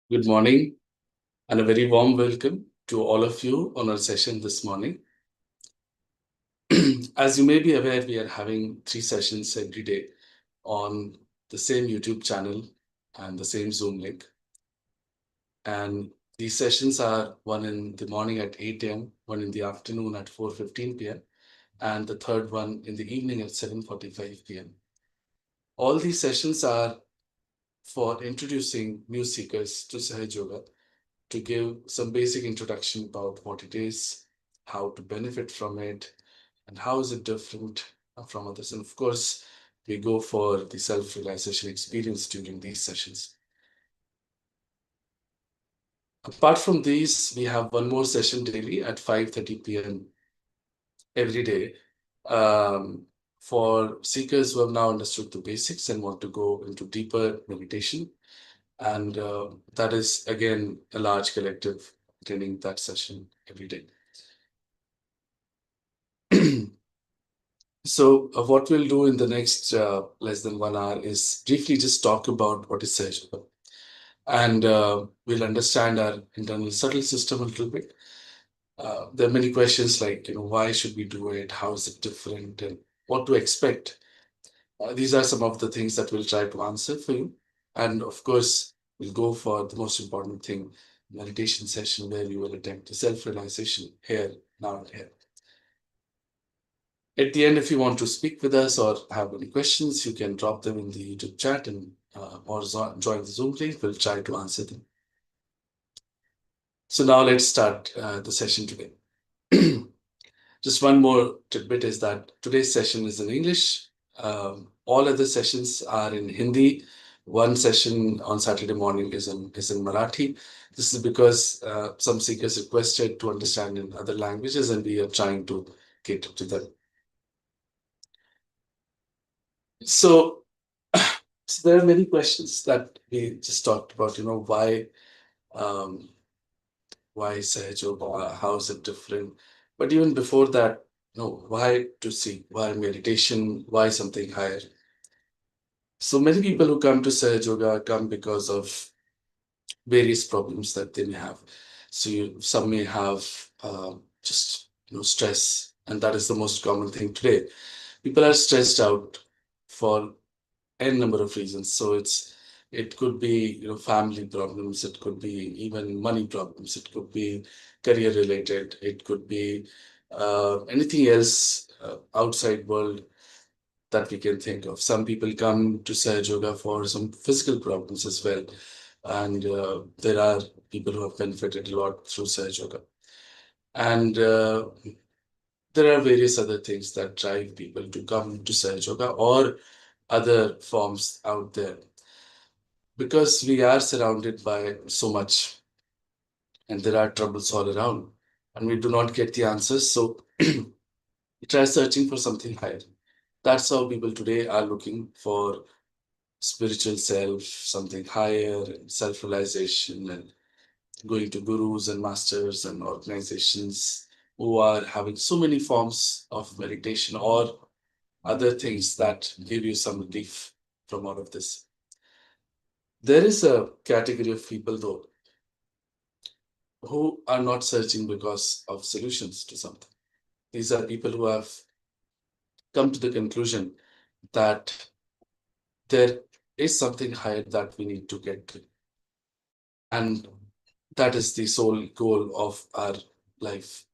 Good morning and a very warm welcome to all of you on our session this morning. As you may be aware, we are having 3 sessions every day on the same YouTube channel and the same Zoom link. And these sessions are one in the morning at 8 a.m., one in the afternoon at 4:15 p.m., and the third one in the evening at 7:45 p.m. All these sessions are for introducing new seekers to Sahaja Yoga to give some basic introduction about what it is, how to benefit from it, and how is it different from others. And of course, we go for the self-realization experience during these sessions. Apart from these, we have one more session daily at 5:30 p.m. every day for seekers who have now understood the basics and want to go into deeper meditation. And that is, again, a large collective attending that session every day. So, what we'll do in the next less than 1 hour is briefly just talk about what is Sahaja. And we'll understand our internal subtle system a little bit. There are many questions like, why should we do it? How is it different? And what to expect? These are some of the things that we'll try to answer for you. And of course, we'll go for the most important thing, meditation session, where we will attempt the self-realization here, now and here. At the end, if you want to speak with us or have any questions, you can drop them in the YouTube chat and or join the Zoom link. We'll try to answer them. So now let's start the session today. Just one more tidbit is that today's session is in English. All other sessions are in Hindi. One session on Saturday morning is in Marathi. This is because some seekers requested to understand in other languages, and we are trying to cater to them. So, so there are many questions that we just talked about. Um, why Sahaj Yoga? How is it different? But even before that, why to seek? Why meditation? Why something higher? So many people who come to Sahaj Yoga come because of various problems that they may have. So some may have just stress, and that is the most common thing today. People are stressed out for n number of reasons. So it could be family problems, it could be even money problems, it could be career related, it could be anything else outside world that we can think of. Some people come to Sahaj Yoga for some physical problems as well, and there are people who have benefited a lot through Sahaj Yoga, and there are various other things that drive people to come to Sahaj Yoga or other forms out there, because we are surrounded by so much and there are troubles all around and we do not get the answers. So we try searching for something higher. That's how people today are looking for spiritual self, something higher, and self realization, and going to gurus and masters and organizations who are having so many forms of meditation or other things that give you some relief from all of this. There is a category of people, though, who are not searching because of solutions to something. These are people who have come to the conclusion that there is something higher that we need to get to. And that is the sole goal of our life.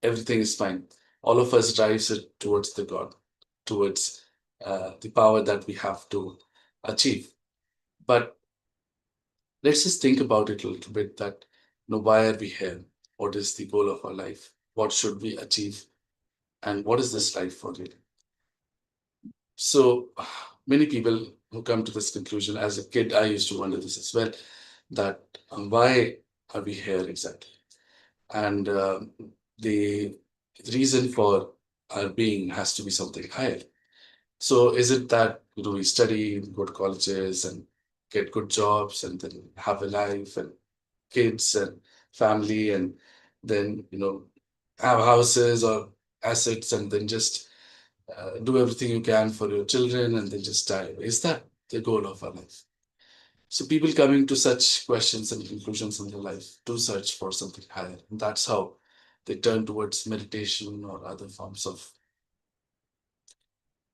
Everything is fine. All of us drives it towards the God, towards the power that we have to achieve. But let's just think about it a little bit that why are we here? What is the goal of our life? What should we achieve? And what is this life for really? So many people who come to this conclusion, as a kid, I used to wonder this as well, that why are we here exactly? And the reason for our being has to be something higher. So is it that we study, go to colleges and get good jobs and then have a life and kids and family and then have houses or assets and then just do everything you can for your children and then just die? Is that the goal of our life? So people coming to such questions and conclusions in their life do search for something higher. And that's how they turn towards meditation or other forms of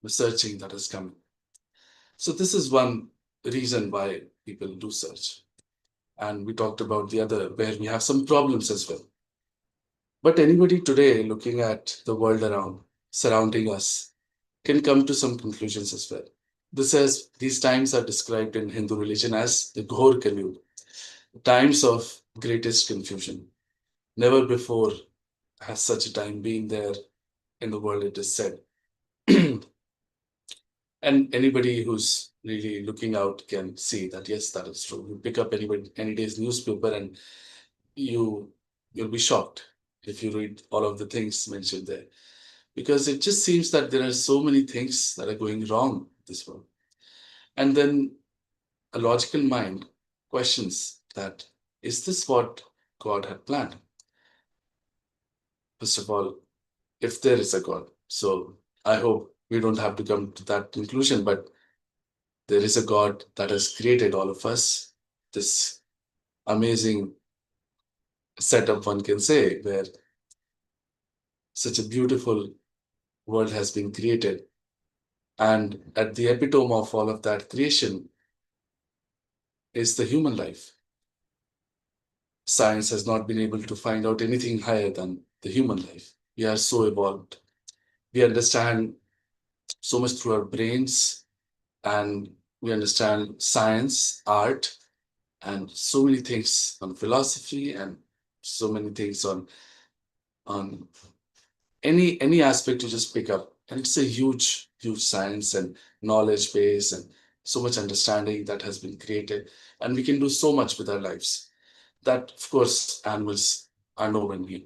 researching that is coming. So this is one reason why people do search. And we talked about the other where we have some problems as well. But anybody today looking at the world around, surrounding us, can come to some conclusions as well. These times are described in Hindu religion as the Ghor Kali, times of greatest confusion. Never before has such a time been there in the world, it is said. And anybody who's really looking out can see that yes, that is true. You pick up any day's newspaper and you you'll be shocked if you read all of the things mentioned there. Because it just seems that there are so many things that are going wrong in this world. And then a logical mind questions that is this what God had planned? First of all, if there is a God. So I hope we don't have to come to that conclusion, but there is a God that has created all of us. This amazing setup, one can say, where such a beautiful world has been created. And at the epitome of all of that creation is the human life. Science has not been able to find out anything higher than the human life. We are so evolved. We understand so much through our brains, and we understand science, art, and so many things on philosophy, and so many things on any aspect you just pick up. And it's a huge science and knowledge base and so much understanding that has been created. And we can do so much with our lives that, of course, animals are nowhere near.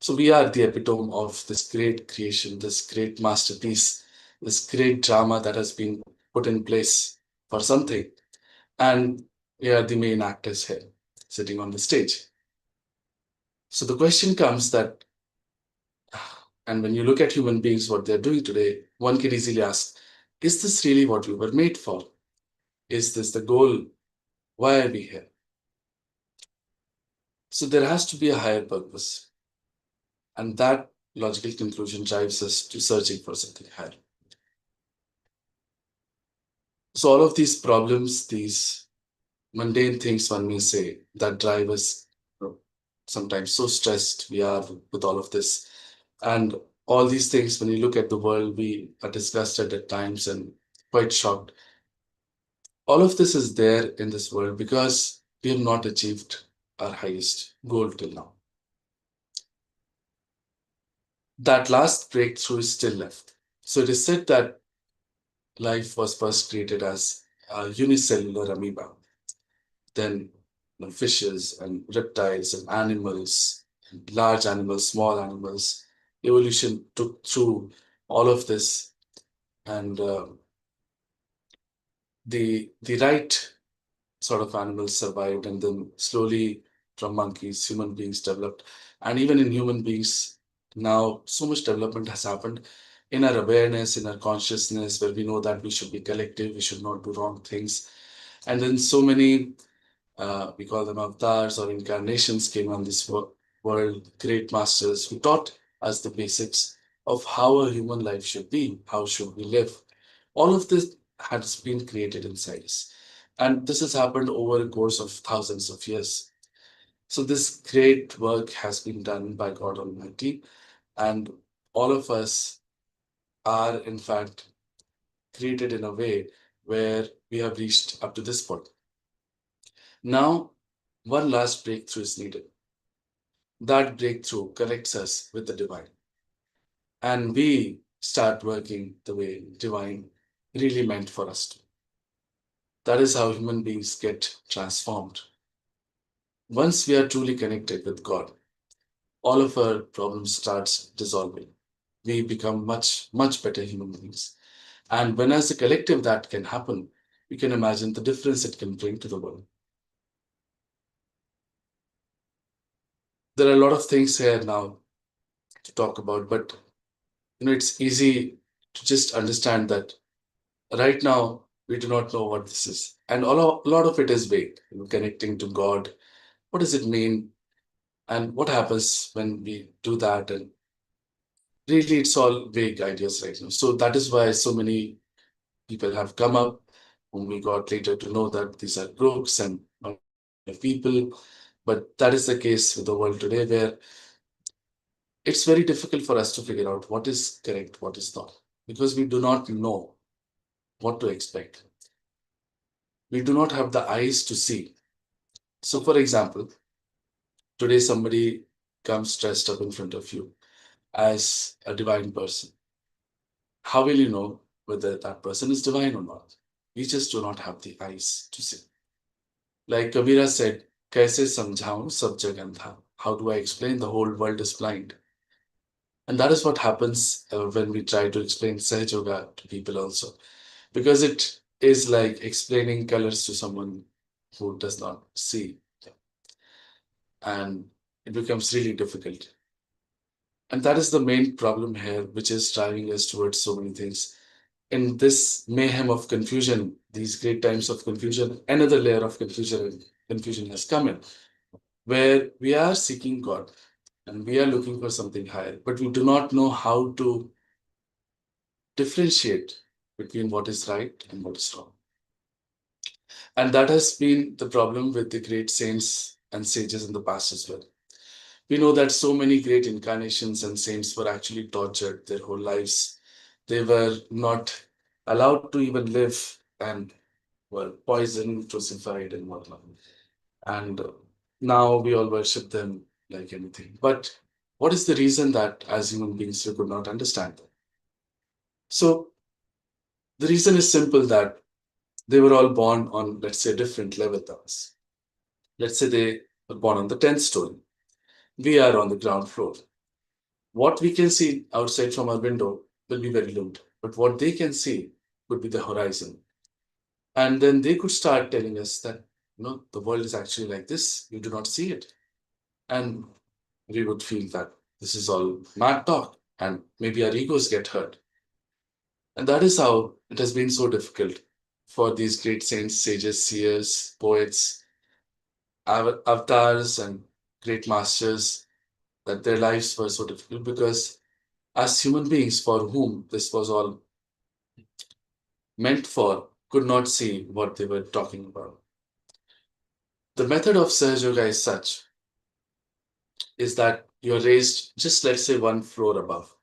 So we are the epitome of this great creation, this great masterpiece, this great drama that has been put in place for something. And we are the main actors here, sitting on the stage. So the question comes that, and when you look at human beings, what they're doing today, one can easily ask, is this really what we were made for? Is this the goal? Why are we here? So there has to be a higher purpose. And that logical conclusion drives us to searching for something higher. So all of these problems, these mundane things, one may say, that drive us, sometimes so stressed we are with all of this. And all these things, when you look at the world, we are disgusted at times and quite shocked. All of this is there in this world because we have not achieved our highest goal till now. That last breakthrough is still left. So it is said that life was first created as a unicellular amoeba, then fishes and reptiles and animals, and large animals, small animals. Evolution took through all of this, and the right sort of animals survived, and then slowly from monkeys, human beings developed, and even in human beings now, so much development has happened in our awareness, in our consciousness, where we know that we should be collective, we should not do wrong things, and then so many we call them avatars or incarnations came on this world, great masters who taught us the basics of how a human life should be, how should we live. All of this has been created inside us. And this has happened over a course of thousands of years. So this great work has been done by God Almighty, and all of us are in fact created in a way where we have reached up to this point. Now, one last breakthrough is needed. That breakthrough connects us with the divine. And we start working the way divine really meant for us to. That is how human beings get transformed. Once we are truly connected with God, all of our problems starts dissolving. We become much better human beings. And when as a collective that can happen, we can imagine the difference it can bring to the world. There are a lot of things here now to talk about, but it's easy to just understand that right now We do not know what this is. And a lot of it is vague, connecting to God. What does it mean? And what happens when we do that? And really, it's all vague ideas right now. So that is why so many people have come up, whom we got later to know that these are crooks and not people. But that is the case with the world today, where it's very difficult for us to figure out what is correct, what is not, because we do not know what to expect. We do not have the eyes to see. So, for example, today somebody comes dressed up in front of you as a divine person. How will you know whether that person is divine or not? We just do not have the eyes to see. Like Kabira said, "Kaise samjhaun sab jag andha." How do I explain the whole world is blind? And that is what happens when we try to explain Sahaj Yoga to people also, because it is like explaining colors to someone who does not see, and it becomes really difficult. And that is the main problem here, which is driving us towards so many things. In this mayhem of confusion, these great times of confusion, another layer of confusion has come in, where we are seeking God and we are looking for something higher, but we do not know how to differentiate between what is right and what is wrong. And that has been the problem with the great saints and sages in the past as well. We know that so many great incarnations and saints were actually tortured their whole lives. They were not allowed to even live and were poisoned, crucified, and whatnot. And now we all worship them like anything. But what is the reason that as human beings we could not understand them? So the reason is simple, that they were all born on, let's say, different level towns. Let's say they were born on the 10th story. We are on the ground floor. What we can see outside from our window will be very limited, but what they can see could be the horizon. And then they could start telling us that, the world is actually like this. You do not see it. And we would feel that this is all mad talk, and maybe our egos get hurt. And that is how it has been so difficult for these great saints, sages, seers, poets, avatars, and great masters, that their lives were so difficult, because as human beings for whom this was all meant for could not see what they were talking about. The method of Sahaja Yoga is such, is that you're raised just, let's say, one floor above,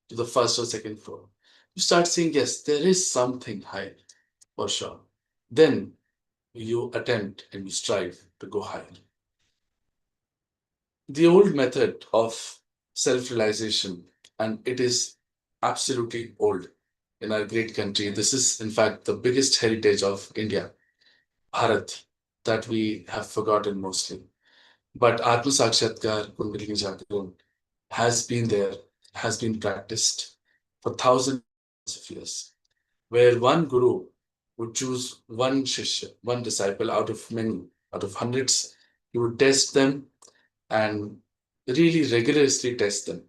to the first or second floor. You start seeing, yes, there is something higher for sure. Then you attempt and you strive to go higher. The old method of self realization, and it is absolutely old in our great country. This is, in fact, the biggest heritage of India, Bharat, that we have forgotten mostly. But Atma Sakshatkar, Kundalini Jagran has been there, has been practiced for thousands of years, where one guru would choose one shishya, one disciple out of many, out of hundreds. He would test them and really rigorously test them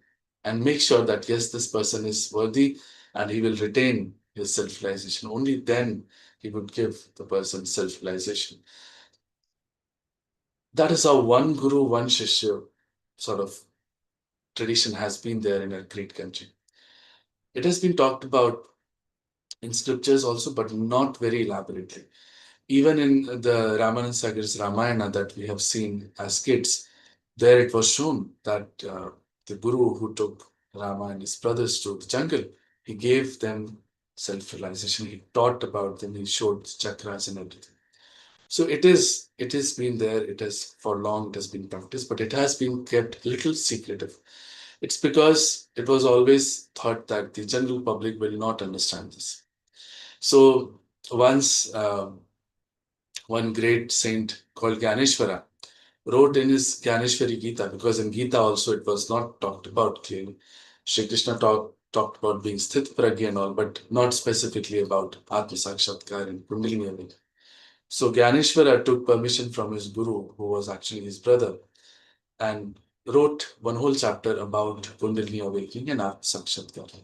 and make sure that, yes, this person is worthy and he will retain his self realization. Only then he would give the person self realization. That is how one guru, one shishya sort of tradition has been there in a great country. It has been talked about in scriptures also, but not very elaborately. Even in the Ramanand Sagar's Ramayana that we have seen as kids, there it was shown that the guru who took Rama and his brothers to the jungle, he gave them self-realization. He taught about them. He showed chakras and everything. So it has been there. It has for long. It has been practiced, but it has been kept a little secretive. It's because it was always thought that the general public will not understand this. So once one great saint called Ganeshwara wrote in his Ganeshwari Gita, because in Gita also it was not talked about clearly. Shri Krishna talked about being sthit pragya and all, but not specifically about Atma Sakshatkar and Kundalini Awakening. So Ganeshwara took permission from his guru, who was actually his brother, and wrote one whole chapter about Kundalini Awakening and Atma Sakshatkar.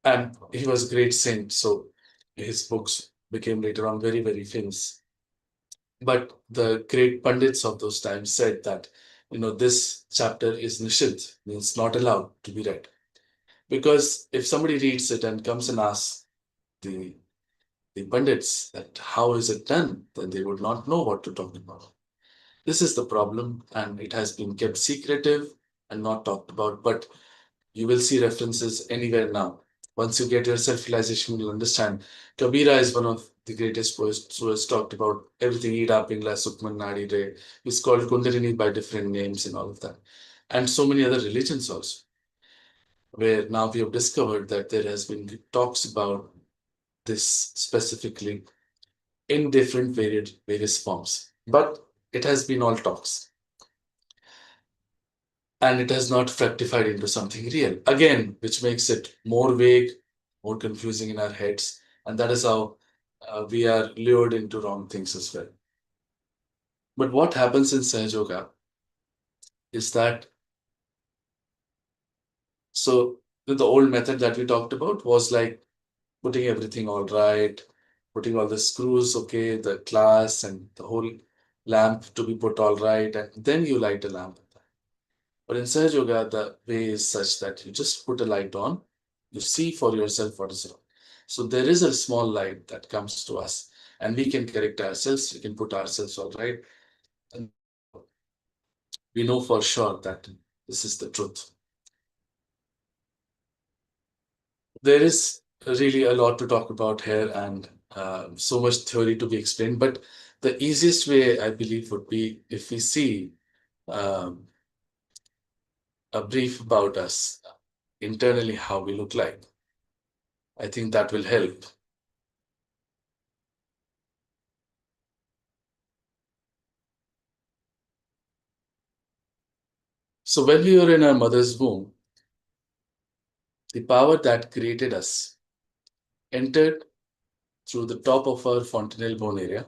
And he was a great saint. So his books became later on very, very famous. But the great pundits of those times said that, this chapter is nishid, means not allowed to be read. Because if somebody reads it and comes and asks the, the pundits that how is it done, then they would not know what to talk about. This is the problem, and it has been kept secretive and not talked about. But you will see references anywhere now. Once you get your self realization, you'll understand. Kabira is one of the greatest poets who has talked about everything Ida, Pingla, Sukman, Nadi, Re. He's called Kundalini by different names and all of that. And so many other religions also, where now we have discovered that there has been talks about this specifically in different various forms. But it has been all talks, and it has not fructified into something real. Again, which makes it more vague, more confusing in our heads. And that is how we are lured into wrong things as well. But what happens in Sahaja Yoga is that, so the old method that we talked about was like putting everything all right, putting all the screws, okay, the glass and the whole lamp to be put all right, and then you light a lamp. But in Sahaja Yoga, the way is such that you just put a light on, you see for yourself what is wrong. So there is a small light that comes to us, and we can correct ourselves, we can put ourselves all right, and we know for sure that this is the truth. There is really a lot to talk about here, and so much theory to be explained. But the easiest way, I believe, would be if we see um, a brief about us internally, how we look like. I think that will help. So when we were in our mother's womb, the power that created us entered through the top of our fontanelle bone area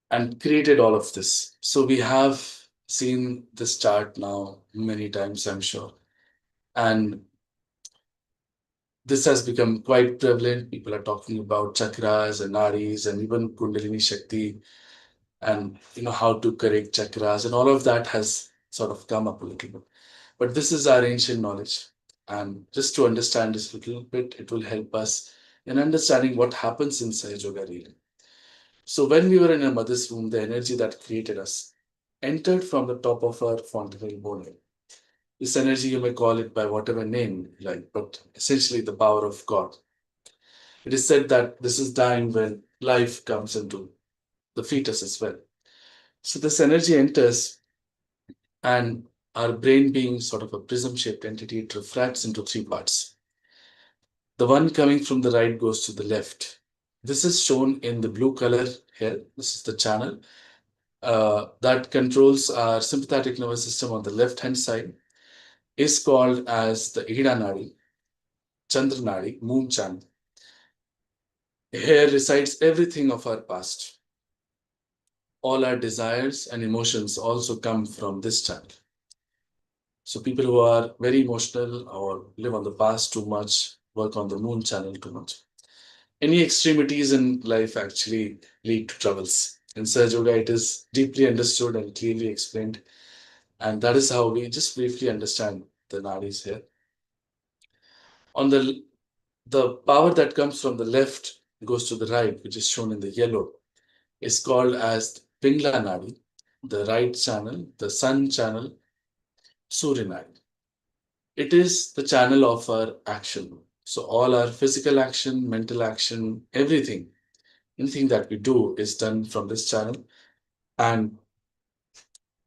and created all of this. So we have seen this chart now many times, I'm sure. And this has become quite prevalent. People are talking about chakras and nadis and even Kundalini Shakti, and how to correct chakras, and all of that has sort of come up a little bit. But this is our ancient knowledge, and just to understand this a little bit, it will help us in understanding what happens in Sahaja Yoga really. So when we were in our mother's womb, the energy that created us entered from the top of our fontanelle bone. This energy, you may call it by whatever name you like, but essentially the power of God. It is said that this is time when life comes into the fetus as well. So this energy enters, and our brain being sort of a prism shaped entity, it refracts into three parts. The one coming from the right goes to the left. This is shown in the blue color here. This is the channel that controls our sympathetic nervous system on the left hand side, is called as the Ida Nadi, Chandra Nadi, moon channel. Here resides everything of our past. All our desires and emotions also come from this channel. So people who are very emotional or live on the past too much work on the moon channel too much. Any extremities in life actually lead to troubles. In Sahaja Yoga, it is deeply understood and clearly explained. And that is how we just briefly understand the nadis here. On the power that comes from the left goes to the right, which is shown in the yellow, is called as Pingla Nadi, the right channel, the sun channel, Surya Nadi. It is the channel of our action. So all our physical action, mental action, anything that we do is done from this channel. And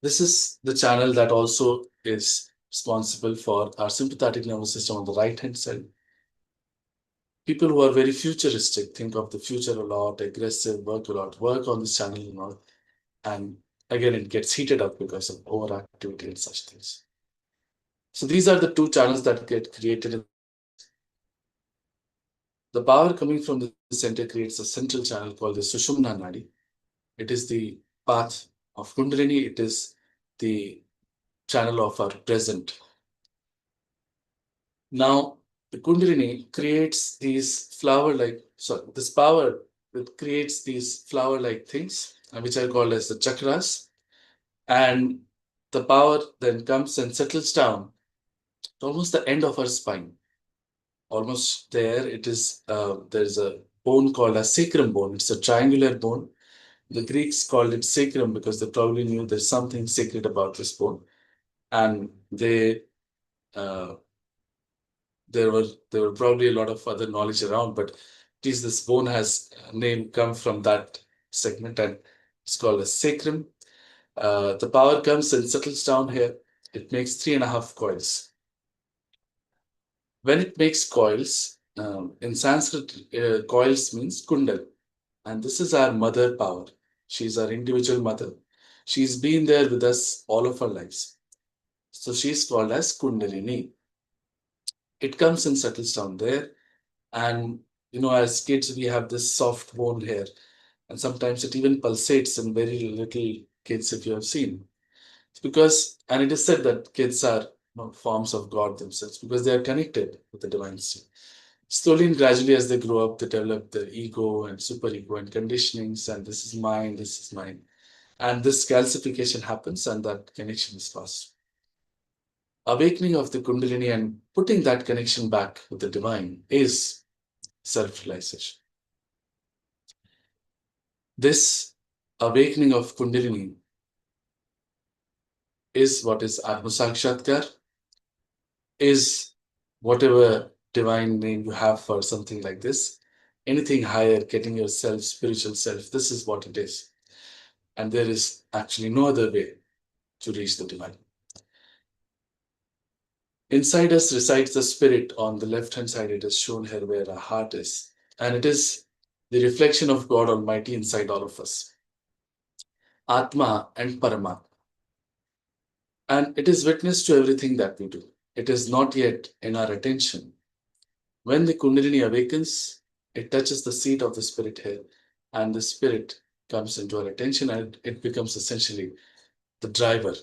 this is the channel that also is responsible for our sympathetic nervous system on the right hand side. People who are very futuristic think of the future a lot, aggressive, work a lot, work on this channel a lot. And again, it gets heated up because of overactivity and such things. So these are the two channels that get created. The power coming from the center creates a central channel called the Sushumna Nadi. It is the path of Kundalini. It is the channel of our present. Now, The Kundalini creates these this power that creates these flower-like things, which are called as the chakras. And the power then comes and settles down to almost the end of our spine. Almost there, it is. There's a bone called a sacrum bone. It's a triangular bone. The Greeks called it sacrum because they probably knew there's something sacred about this bone, and uh, there were there were probably a lot of other knowledge around, but at least this bone has a name come from that segment, and it's called a sacrum. The power comes and settles down here. It makes 3.5 coils. When it makes coils, in Sanskrit, coils means kundal, and this is our mother power. She's our individual mother. She's been there with us all of our lives. So she's called as Kundalini. It comes and settles down there. And, as kids, we have this soft bone here. And sometimes it even pulsates in very little kids, if you have seen. It's because, and it is said that kids are forms of God themselves because they are connected with the divine state. Slowly and gradually, as they grow up, they develop their ego and superego and conditionings, and this is mine, this is mine. And this calcification happens, and that connection is lost. Awakening of the Kundalini and putting that connection back with the divine is self realization. This awakening of Kundalini is what is Atmasakshatkar, is whatever divine name you have for something like this. Anything higher, getting yourself, spiritual self, this is what it is. And there is actually no other way to reach the divine. Inside us resides the spirit. On the left hand side, it is shown here where our heart is. And it is the reflection of God Almighty inside all of us. Atma and Paramatma. And it is witness to everything that we do. It is not yet in our attention. When the Kundalini awakens, it touches the seat of the spirit here, and the spirit comes into our attention, and it becomes essentially the driver.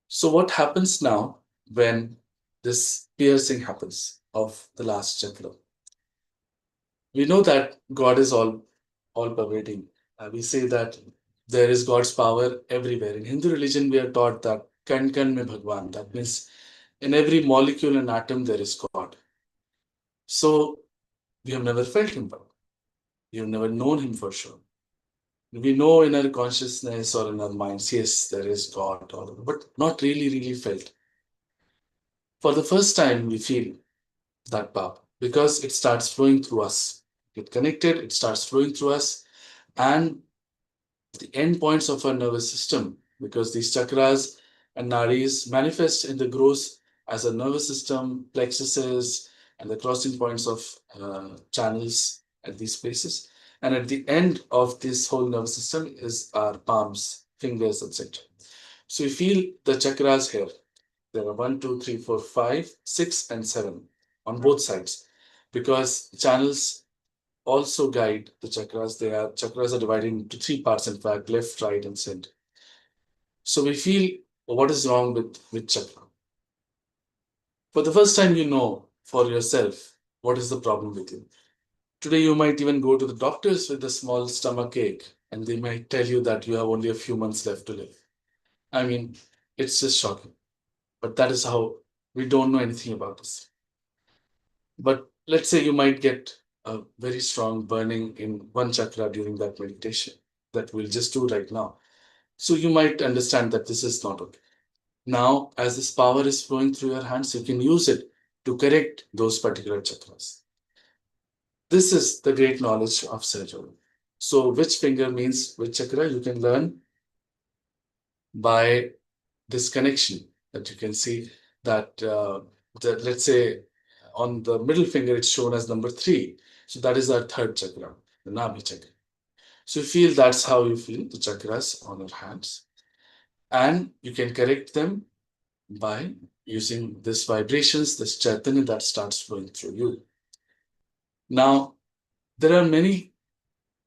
So, what happens now when this piercing happens of the last chakra? We know that God is all pervading. We say that there is God's power everywhere. In Hindu religion, we are taught that kan kan mein Bhagwan. That means in every molecule and atom there is God. So we have never felt him, but we have never known him for sure. We know in our consciousness or in our minds, yes, there is God, but not really felt. For the first time, we feel that power because it starts flowing through us. Get connected, it starts flowing through us, and the end points of our nervous system, because these chakras and nadis manifest in the gross as a nervous system, plexuses, and the crossing points of channels at these places. And at the end of this whole nervous system is our palms, fingers, etc. So you feel the chakras here. There are 1, 2, 3, 4, 5, 6, and 7 on both sides because channels also guide the chakras. Chakras are divided into 3 parts, in fact, left, right, and center. So we feel what is wrong with chakra. For the first time, you know for yourself what is the problem with you. Today, you might even go to the doctors with a small stomach ache, and they might tell you that you have only a few months left to live. I mean, it's just shocking. But that is how we don't know anything about this. But let's say you might get a very strong burning in one chakra during that meditation that we'll just do right now. So you might understand that this is not okay. Now, as this power is flowing through your hands, you can use it to correct those particular chakras. This is the great knowledge of Sahaja. So, which finger means which chakra, you can learn by this connection that you can see that, let's say on the middle finger, it's shown as number 3. So that is our third chakra, the Nabhi chakra. So you feel that's how you feel the chakras on your hands. And you can correct them by using this vibrations, this chaitanya that starts flowing through you. Now, there are many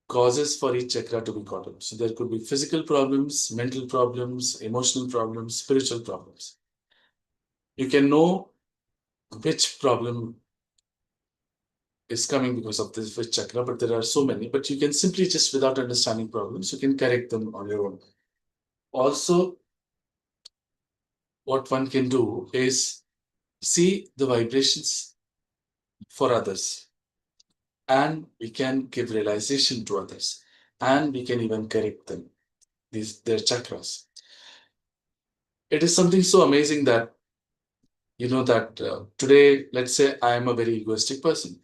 causes for each chakra to be caught up. So there could be physical problems, mental problems, emotional problems, spiritual problems. You can know which problem is coming because of this which chakra, but there are so many. But you can simply just without understanding problems, you can correct them on your own. Also, what one can do is see the vibrations for others, and we can give realization to others, and we can even correct them, these their chakras. It is something so amazing that that today, let's say I am a very egoistic person.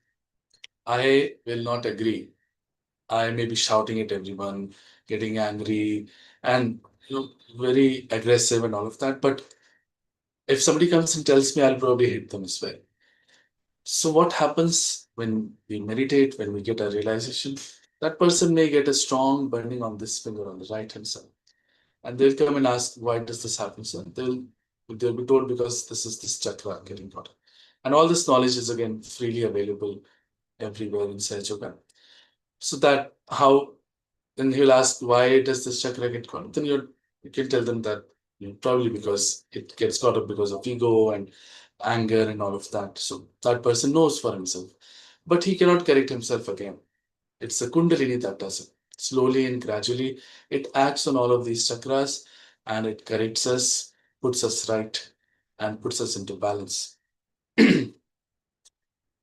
I will not agree. I may be shouting at everyone, getting angry, and very aggressive and all of that. But if somebody comes and tells me, I'll probably hit them as well. So what happens when we meditate, when we get a realization? That person may get a strong burning on this finger on the right hand side. And they'll come and ask, why does this happen, sir? They'll be told because this is this chakra getting caught. And all this knowledge is again freely available everywhere in Sahaja Yoga. So that how then he'll ask, why does this chakra get caught? Then you can tell them that probably because it gets caught up because of ego and anger and all of that. So that person knows for himself. But he cannot correct himself again. It's the Kundalini that does it. Slowly and gradually, it acts on all of these chakras and it corrects us, puts us right, and puts us into balance.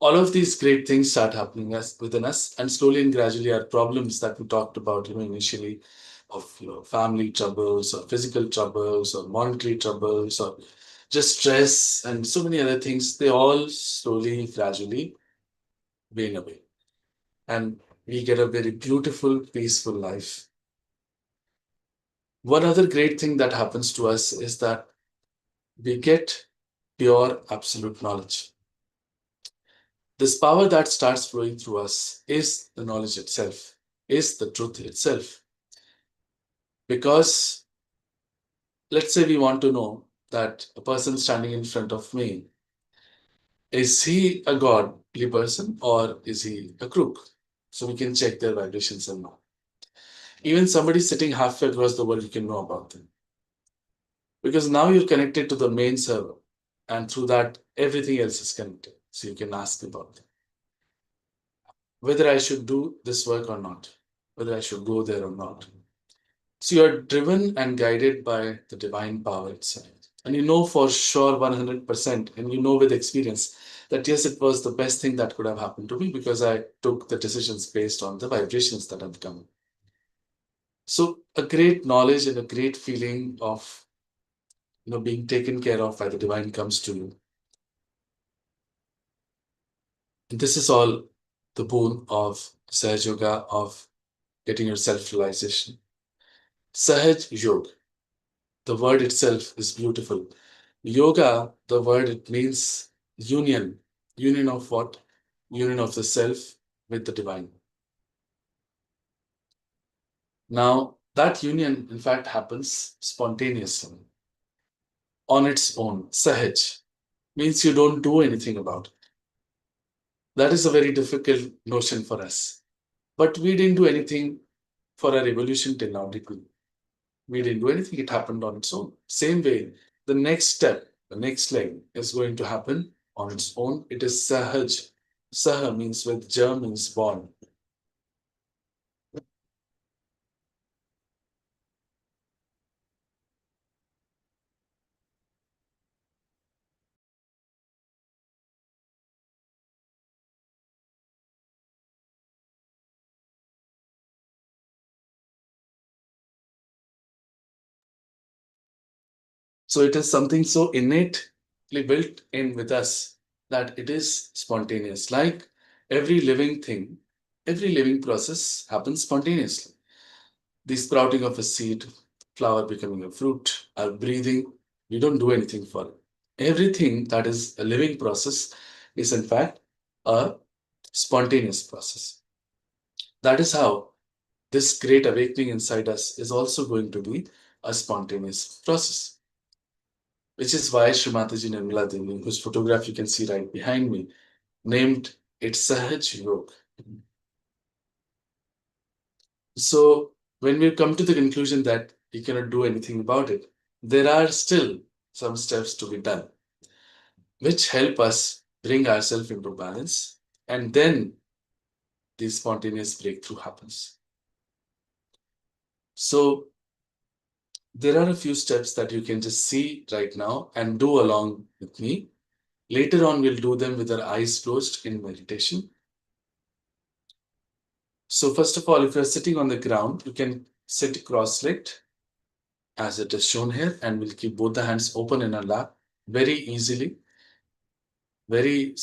All of these great things start happening within us, and slowly and gradually, our problems that we talked about, initially, of family troubles or physical troubles or monetary troubles or just stress and so many other things, they all slowly, gradually wane away, and we get a very beautiful, peaceful life. One other great thing that happens to us is that we get pure, absolute knowledge. This power that starts flowing through us is the knowledge itself, is the truth itself. Because let's say we want to know that a person standing in front of me, is he a godly person or is he a crook? So we can check their vibrations and know. Even somebody sitting halfway across the world, you can know about them. Because now you're connected to the main server, and through that, everything else is connected. So you can ask about them. Whether I should do this work or not, whether I should go there or not. So you're driven and guided by the divine power itself. And you know for sure 100%, and you know with experience that yes, it was the best thing that could have happened to me because I took the decisions based on the vibrations that have come. So a great knowledge and a great feeling of being taken care of by the divine comes to you. And this is all the boon of Sahaj Yoga, of getting your self-realization. Sahaj Yoga, the word itself is beautiful. Yoga, the word, it means union. Union of what? Union of the self with the divine. Now, that union, in fact, happens spontaneously on its own. Sahaj means you don't do anything about it. That is a very difficult notion for us. But we didn't do anything for our evolution till now, did we? We didn't do anything. It happened on its own. Same way, the next step, the next leg is going to happen on its own. It is Sahaj. Saha means with, Ja means born. So it is something so innately built in with us that it is spontaneous. Like every living thing, every living process happens spontaneously. The sprouting of a seed, flower becoming a fruit, our breathing, we don't do anything for it. Everything that is a living process is, in fact, a spontaneous process. That is how this great awakening inside us is also going to be a spontaneous process. Which is why Shree Mataji Nirmala Devi, whose photograph you can see right behind me, named it Sahaj Yoga. So when we come to the conclusion that you cannot do anything about it, there are still some steps to be done, which help us bring ourselves into balance, and then the spontaneous breakthrough happens. So there are a few steps that you can just see right now and do along with me. Later on, we'll do them with our eyes closed in meditation. So first of all, if you're sitting on the ground, you can sit cross-legged as it is shown here, and we'll keep both the hands open in our lap very easily, very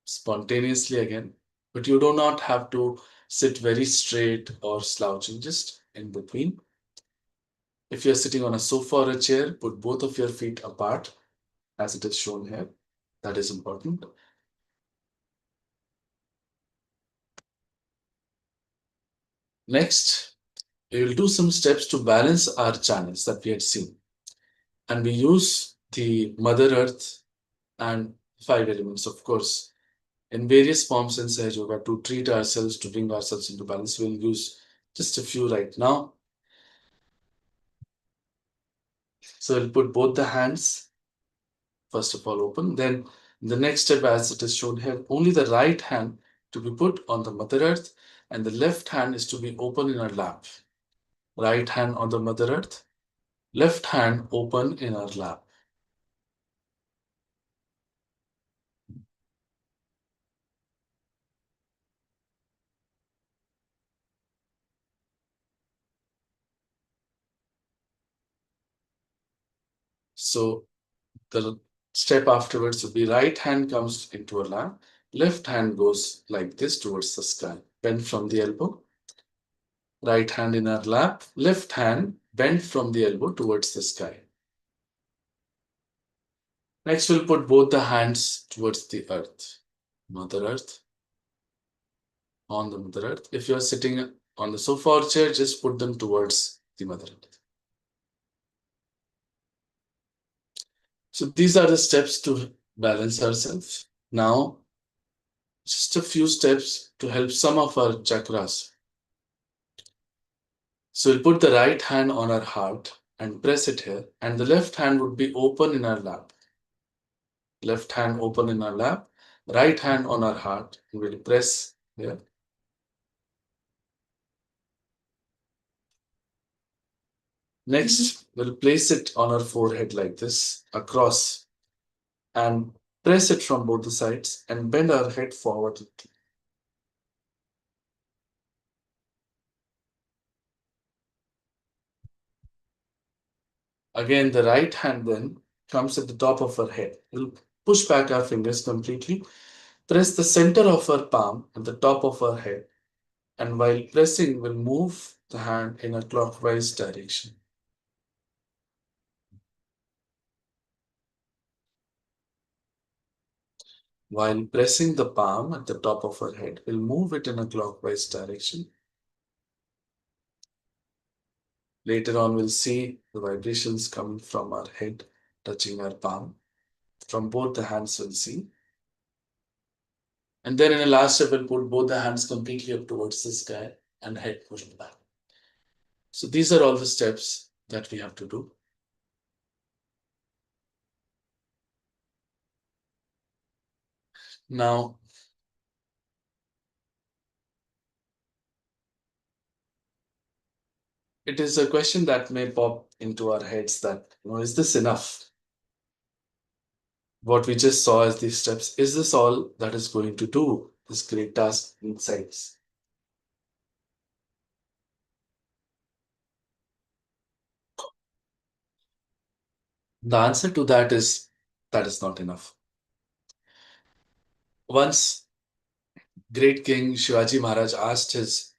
spontaneously again. But you do not have to sit very straight or slouching, just in between. If you're sitting on a sofa or a chair, put both of your feet apart as it is shown here. That is important. Next, we will do some steps to balance our channels that we had seen. And we use the Mother Earth and five elements, of course, in various forms in Sahaja Yoga to treat ourselves, to bring ourselves into balance. We'll use just a few right now. So we'll put both the hands, first of all, open. Then the next step, as it is shown here, only the right hand to be put on the Mother Earth, and the left hand is to be open in our lap. Right hand on the Mother Earth, left hand open in our lap. So the step afterwards would be right hand comes into a lap, left hand goes like this towards the sky, bent from the elbow. Right hand in our lap, left hand bent from the elbow towards the sky. Next, we'll put both the hands towards the earth, Mother Earth, on the Mother Earth. If you're sitting on the sofa or chair, just put them towards the Mother Earth. So these are the steps to balance ourselves. Now, just a few steps to help some of our chakras. So we'll put the right hand on our heart and press it here, and the left hand would be open in our lap. Left hand open in our lap, right hand on our heart. We'll press here. Next, we'll place it on our forehead like this, across, and press it from both the sides and bend our head forward. Again, the right hand then comes at the top of our head. We'll push back our fingers completely, press the center of our palm at the top of our head, and while pressing, we'll move the hand in a clockwise direction. While pressing the palm at the top of our head, we'll move it in a clockwise direction. Later on, we'll see the vibrations coming from our head, touching our palm. From both the hands, we'll see. And then in the last step, we'll put both the hands completely up towards the sky and head pushed back. So these are all the steps that we have to do. Now, it is a question that may pop into our heads that, is this enough? What we just saw as these steps, is this all that is going to do this great task in science? The answer to that is not enough. Once great King Shivaji Maharaj asked his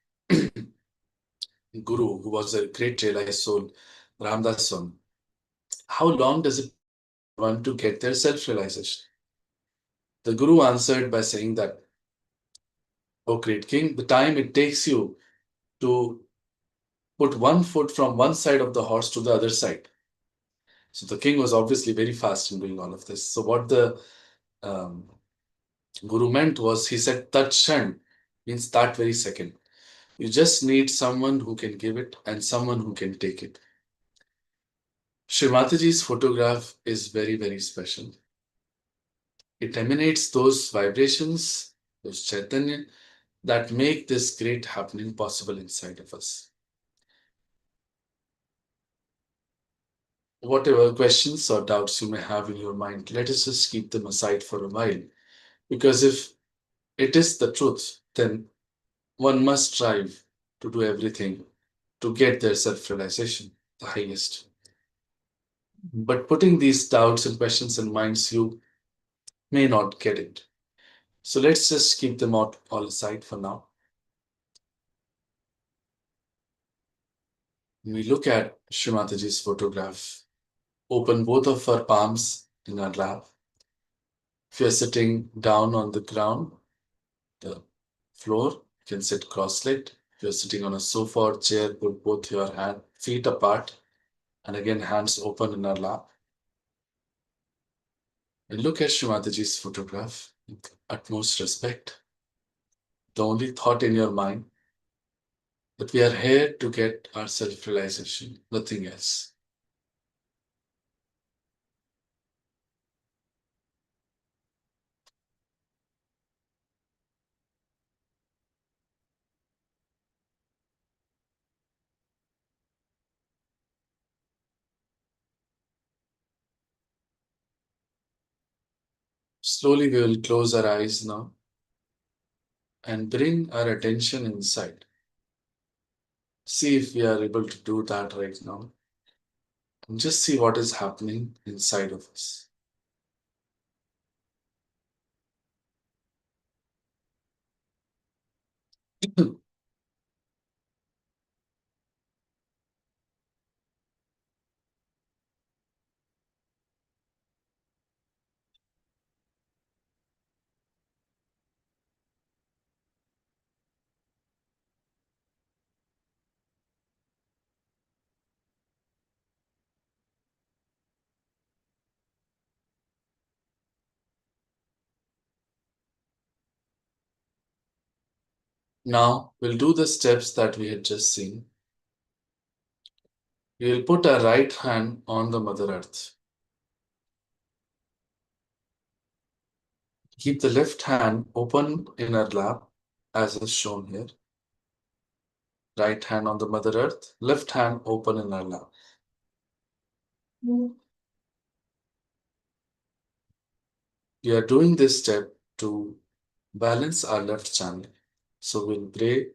guru, who was a great realized soul, Ramdas Swami, how long does it want to get their self-realization? The guru answered by saying that, "O great king, the time it takes you to put one foot from one side of the horse to the other side." So the king was obviously very fast in doing all of this. So what the um, guru meant was, he said, "Tat shan," means that very second. You just need someone who can give it and someone who can take it. Shree Mataji's photograph is very, very special. It emanates those vibrations, those chaitanya that make this great happening possible inside of us. Whatever questions or doubts you may have in your mind, let us just keep them aside for a while. Because if it is the truth, then one must strive to do everything to get their self realization, the highest. But putting these doubts and questions in minds, you may not get it. So let's just keep them all aside for now. When we look at Srimataji's photograph, open both of her palms in her lap. If you're sitting down on the ground, the floor, you can sit cross-legged. If you're sitting on a sofa or chair, put both your feet apart and again hands open in her lap. And look at Srimataji's photograph with utmost respect. The only thought in your mind that we are here to get our self-realization, nothing else. Slowly we will close our eyes now and bring our attention inside. See if we are able to do that right now. And just see what is happening inside of us. Now we'll do the steps that we had just seen. We will put our right hand on the Mother Earth. Keep the left hand open in our lap as is shown here. Right hand on the Mother Earth, left hand open in our lap. We are doing this step to balance our left channel. So we'll pray,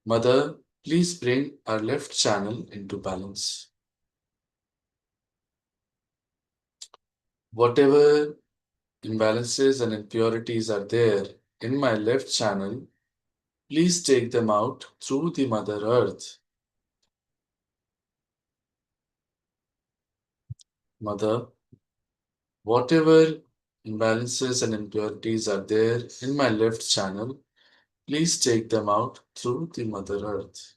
Mother, please bring our left channel into balance. Whatever imbalances and impurities are there in my left channel, please take them out through the Mother Earth. Mother, whatever imbalances and impurities are there in my left channel, please take them out through the Mother Earth.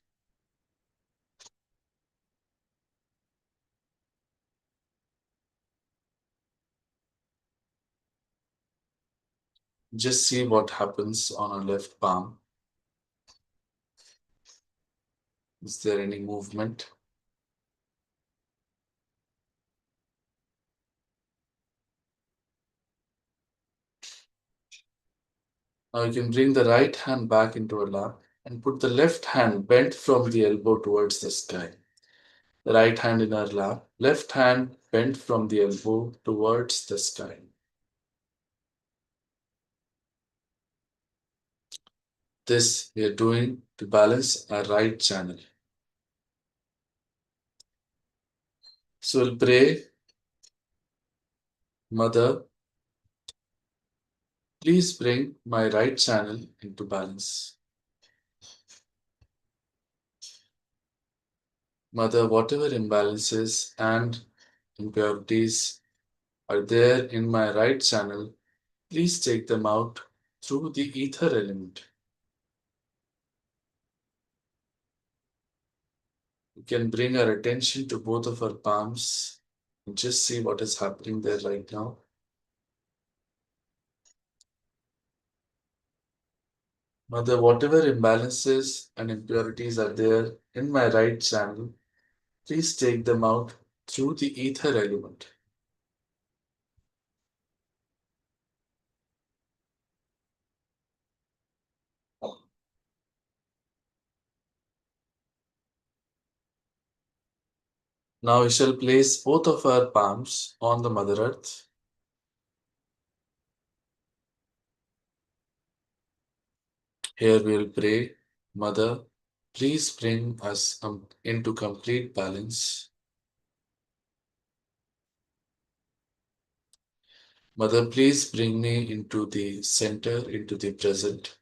Just see what happens on our left palm. Is there any movement? Now you can bring the right hand back into our lap and put the left hand bent from the elbow towards the sky. The right hand in our lap, left hand bent from the elbow towards the sky. This we are doing to balance our right channel. So we'll pray, Mother, please bring my right channel into balance. Mother, whatever imbalances and impurities are there in my right channel, please take them out through the ether element. We can bring our attention to both of our palms and just see what is happening there right now. Mother, whatever imbalances and impurities are there in my right channel, please take them out through the ether element. Now we shall place both of our palms on the Mother Earth. Here we will pray, Mother, please bring us into complete balance. Mother, please bring me into the center, into the present.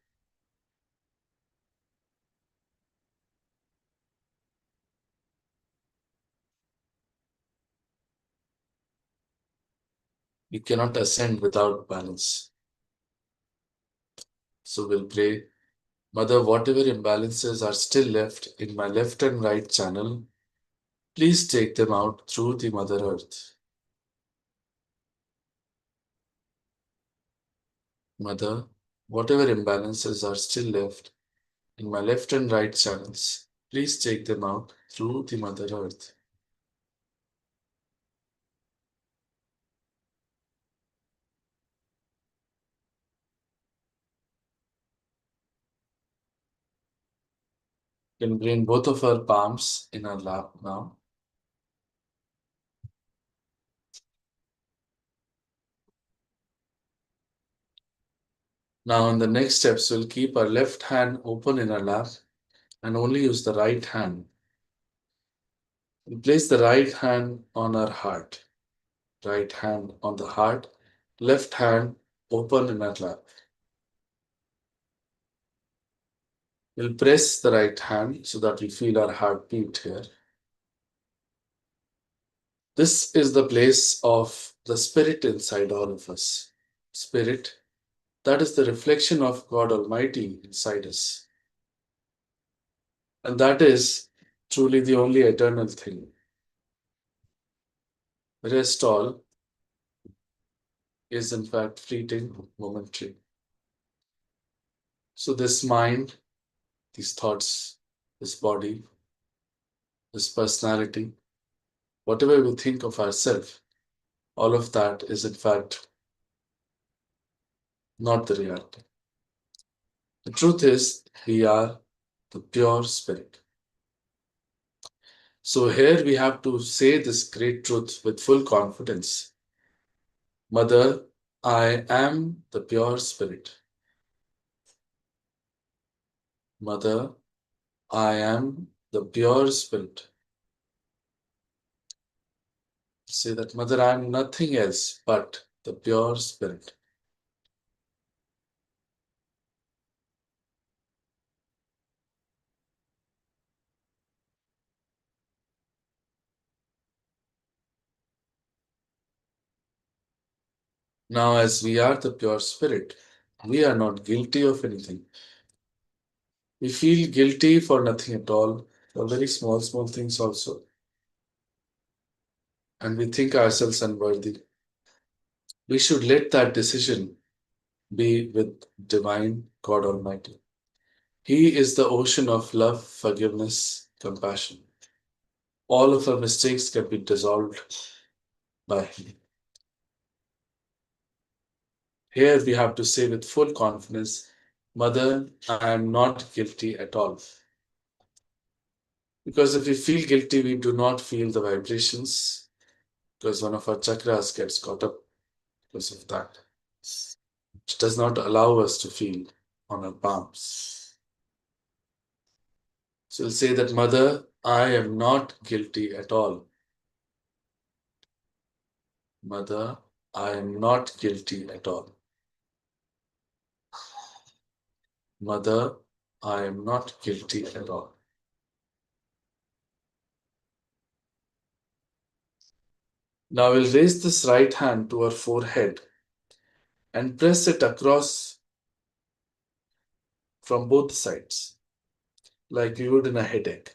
We cannot ascend without balance. So we'll pray, Mother, whatever imbalances are still left in my left and right channel, please take them out through the Mother Earth. Mother, whatever imbalances are still left in my left and right channels, please take them out through the Mother Earth. You can bring both of our palms in our lap now. Now, in the next steps, we'll keep our left hand open in our lap and only use the right hand. We'll place the right hand on our heart, right hand on the heart, left hand open in our lap. We'll press the right hand so that we feel our heartbeat here. This is the place of the spirit inside all of us. Spirit, that is the reflection of God Almighty inside us. And that is truly the only eternal thing. The rest all is in fact fleeting, momentary. So this mind, these thoughts, this body, this personality, whatever we think of ourselves, all of that is in fact not the reality. The truth is, we are the pure spirit. So here we have to say this great truth with full confidence. Mother, I am the pure spirit. Mother, I am the pure spirit. Say that, Mother, I am nothing else but the pure spirit. Now, as we are the pure spirit, we are not guilty of anything. We feel guilty for nothing at all, for very small, small things also. And we think ourselves unworthy. We should let that decision be with divine God Almighty. He is the ocean of love, forgiveness, compassion. All of our mistakes can be dissolved by Him. Here we have to say with full confidence, Mother, I am not guilty at all. Because if we feel guilty, we do not feel the vibrations, because one of our chakras gets caught up because of that. It does not allow us to feel on our palms. So we'll say that, Mother, I am not guilty at all. Mother, I am not guilty at all. Mother, I am not guilty at all. Now we'll raise this right hand to our forehead and press it across from both sides, like we would in a headache.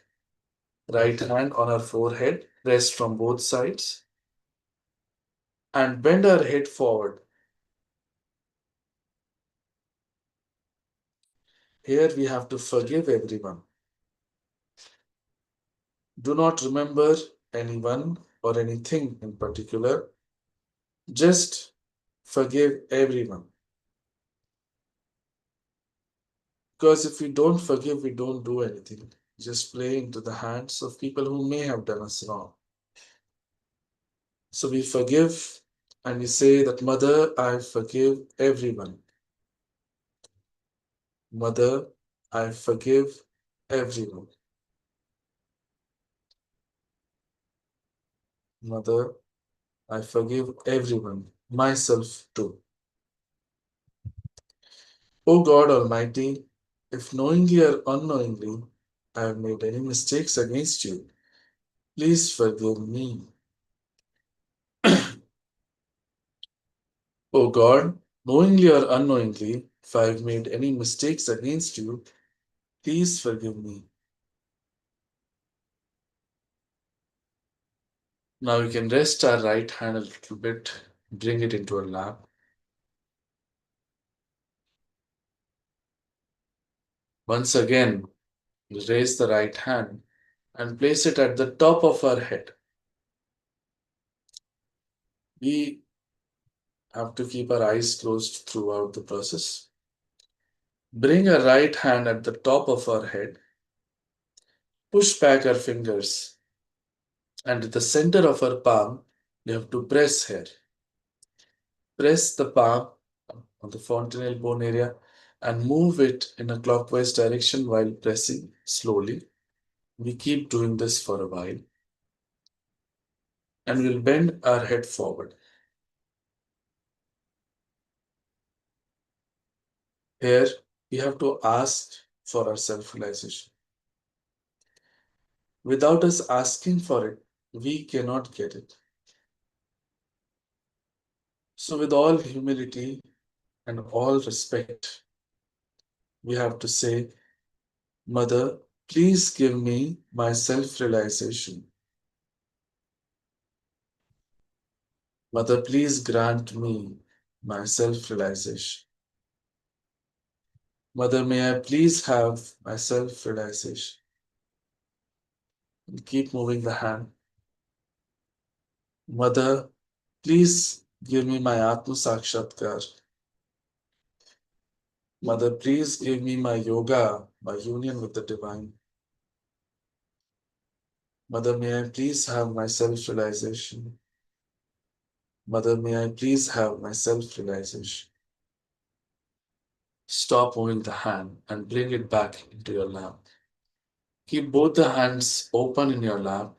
Right hand on our forehead, pressed from both sides, and bend our head forward. Here we have to forgive everyone. Do not remember anyone or anything in particular. Just forgive everyone. Because if we don't forgive, we don't do anything. Just play into the hands of people who may have done us wrong. So we forgive and we say that, Mother, I forgive everyone. Mother, I forgive everyone. Mother, I forgive everyone, myself too. O God Almighty, if knowingly or unknowingly I have made any mistakes against you, please forgive me. O God, knowingly or unknowingly, if I have made any mistakes against you, please forgive me. Now we can rest our right hand a little bit, bring it into our lap. Once again, raise the right hand and place it at the top of our head. We have to keep our eyes closed throughout the process. Bring our right hand at the top of our head. Push back our fingers, and at the center of our palm, we have to press here. Press the palm on the fontanelle bone area and move it in a clockwise direction while pressing slowly. We keep doing this for a while and we'll bend our head forward. Here, we have to ask for our self realization. Without us asking for it, we cannot get it. So, with all humility and all respect, we have to say, Mother, please give me my self realization. Mother, please grant me my self realization. Mother, may I please have my self realization? And keep moving the hand. Mother, please give me my Atma Sakshatkar. Mother, please give me my yoga, my union with the divine. Mother, may I please have my self realization? Mother, may I please have my self realization? Stop moving the hand and bring it back into your lap. Keep both the hands open in your lap.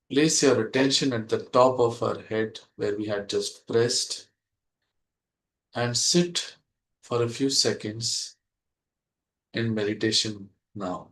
Place your attention at the top of our head where we had just pressed and sit for a few seconds in meditation now.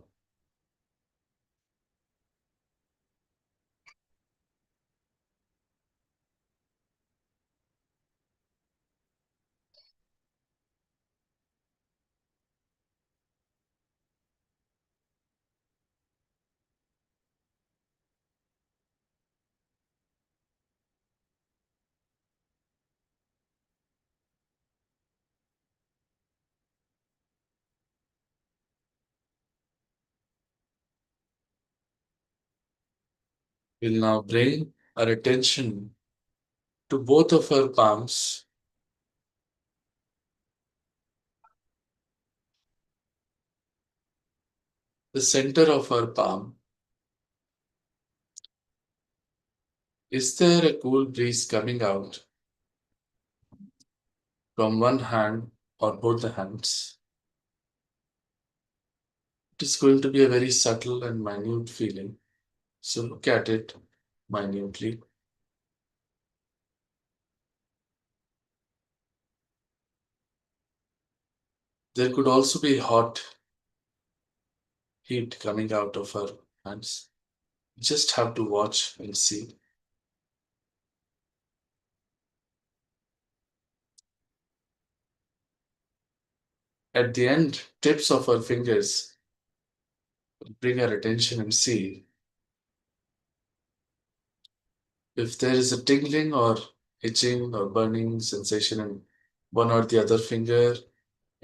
We'll now bring our attention to both of our palms. The center of our palm. Is there a cool breeze coming out from one hand or both the hands? It is going to be a very subtle and minute feeling. So look at it minutely. There could also be hot heat coming out of our hands. You just have to watch and see. At the end, tips of our fingers bring our attention and see if there is a tingling or itching or burning sensation in one or the other finger,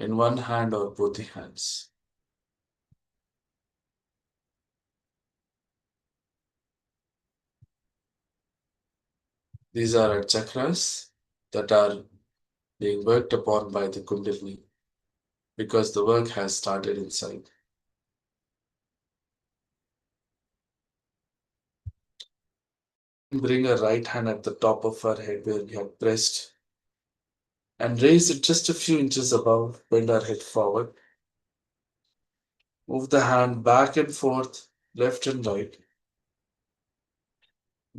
in one hand or both the hands. These are our chakras that are being worked upon by the Kundalini because the work has started inside. Bring our right hand at the top of our head where we had pressed and raise it just a few inches above. Bend our head forward. Move the hand back and forth, left and right.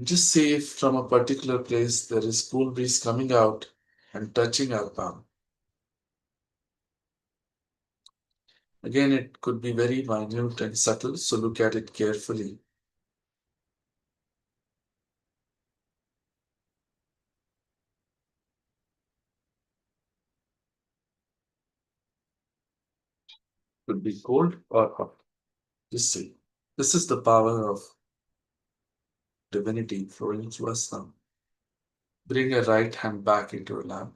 Just see if from a particular place there is cool breeze coming out and touching our palm. Again, it could be very minute and subtle, so look at it carefully. Could be cold or hot. Just see. This is the power of divinity flowing through us now. Bring your right hand back into your lap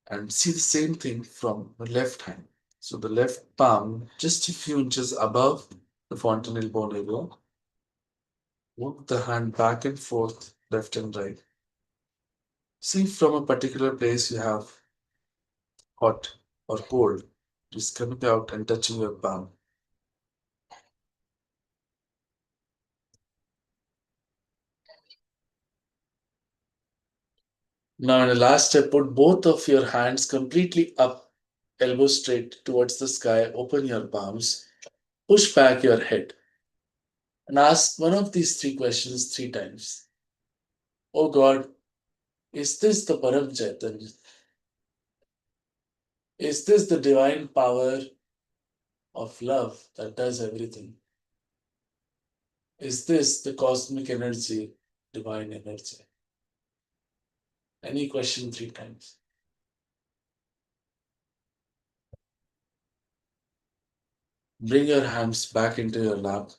and see the same thing from the left hand. So the left palm just a few inches above the fontanelle bone area. Move the hand back and forth, left and right. See from a particular place you have hot or cold, just coming out and touching your palm. Now, in the last step, put both of your hands completely up, elbows straight towards the sky. Open your palms, push back your head, and ask one of these three questions three times. Oh God, is this the Param Chaitanya? Is this the divine power of love that does everything? Is this the cosmic energy, divine energy? Any question three times. Bring your hands back into your lap.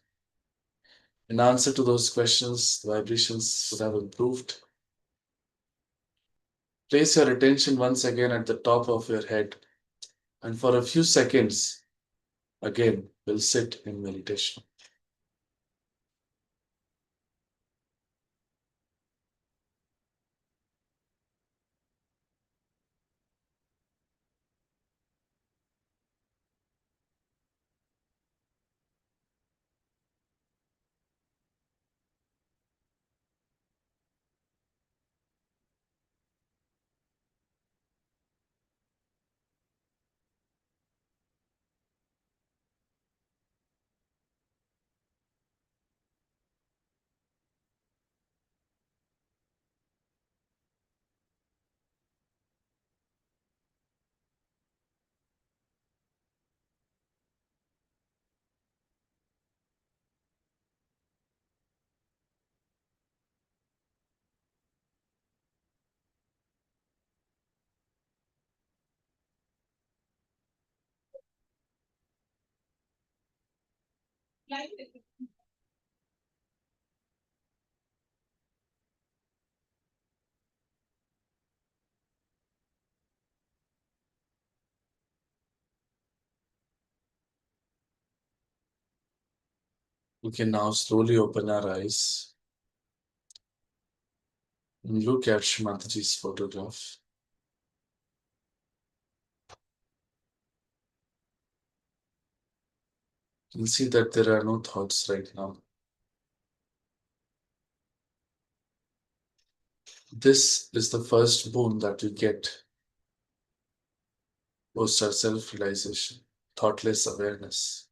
In answer to those questions, the vibrations would have improved. Place your attention once again at the top of your head, and for a few seconds, again, we'll sit in meditation. We can now slowly open our eyes and look at Shree Mataji's photograph. You'll see that there are no thoughts right now. This is the first boon that we get post our self realization, thoughtless awareness,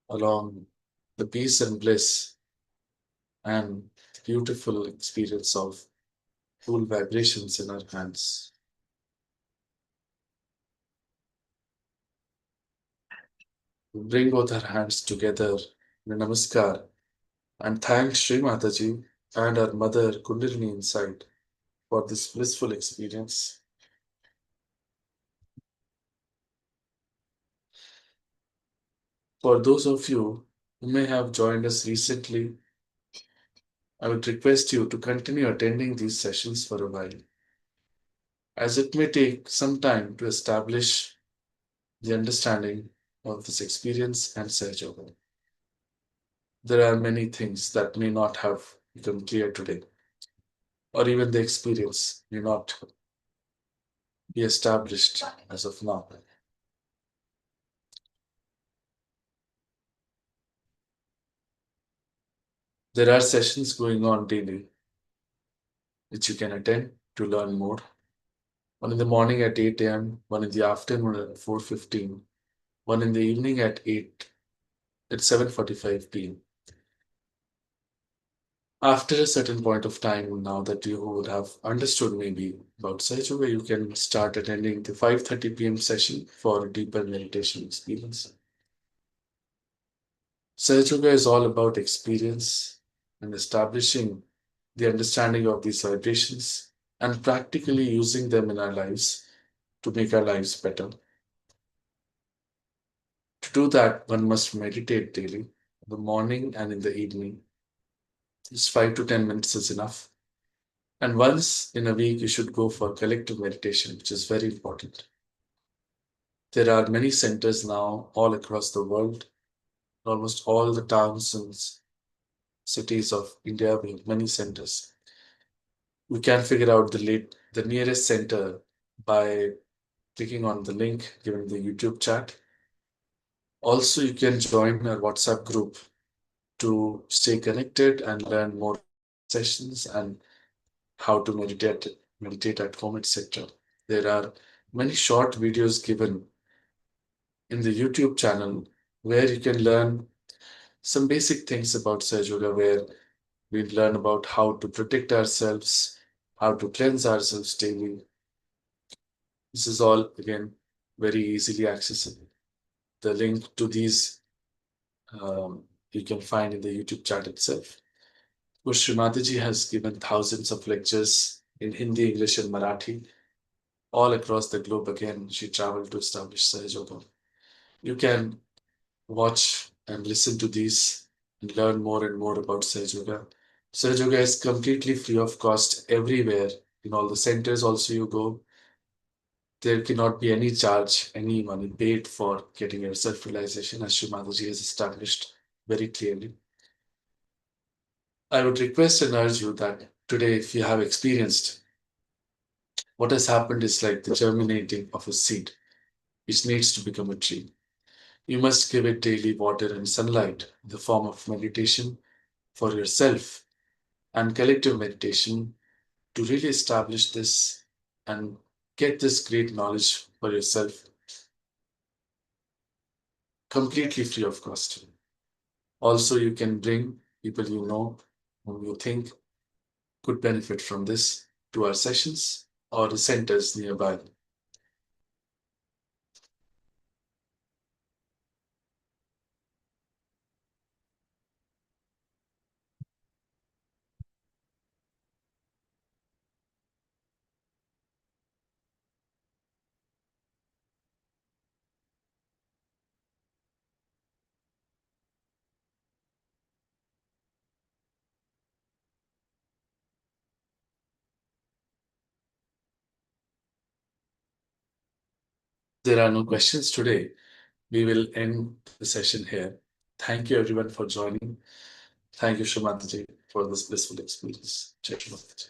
along the peace and bliss and the beautiful experience of cool vibrations in our hands. We bring both our hands together in a namaskar and thank Sri Mataji and our mother Kundalini inside for this blissful experience. For those of you who may have joined us recently, I would request you to continue attending these sessions for a while. as it may take some time to establish the understanding of this experience and Sahaja Yoga. There are many things that may not have become clear today, or even the experience may not be established as of now. There are sessions going on daily which you can attend to learn more. One in the morning at 8 a.m., one in the afternoon at 4:15, one in the evening at 7:45 p.m. After a certain point of time, now that you would have understood maybe about Sahaj Yoga, you can start attending the 5:30 p.m. session for a deeper meditation experience. Sahaj Yoga is all about experience and establishing the understanding of these vibrations and practically using them in our lives to make our lives better. To do that, one must meditate daily, in the morning and in the evening. Just 5 to 10 minutes is enough. And once in a week, you should go for collective meditation, which is very important. There are many centers now all across the world, almost all the towns and cities of India. We have many centers. We can figure out the nearest center by clicking on the link given in the YouTube chat. Also, you can join our WhatsApp group to stay connected and learn more sessions and how to meditate at home, etc. There are many short videos given in the YouTube channel where you can learn some basic things about Sahaj Yoga, where we learn about how to protect ourselves, how to cleanse ourselves daily. This is all again very easily accessible. The link to these you can find in the YouTube chat itself. Shree Mataji has given thousands of lectures in Hindi, English, and Marathi all across the globe. Again, she traveled to establish Sahaj Yoga. You can watch and listen to these and learn more and more about Sahaj Yoga. Sahaj Yoga is completely free of cost everywhere. In all the centers, also, you go, there cannot be any charge, any money paid for getting your self realization, as Shree Mataji has established very clearly. I would request and urge you that today, if you have experienced what has happened, is like the germinating of a seed which needs to become a tree. You must give it daily water and sunlight in the form of meditation for yourself and collective meditation to really establish this and get this great knowledge for yourself completely free of cost. Also, you can bring people you know whom you think could benefit from this to our sessions or the centers nearby. There are no questions today. We will end the session here. Thank you everyone for joining. Thank you, Shree Mataji, for this blissful experience. Jai Shri Mataji.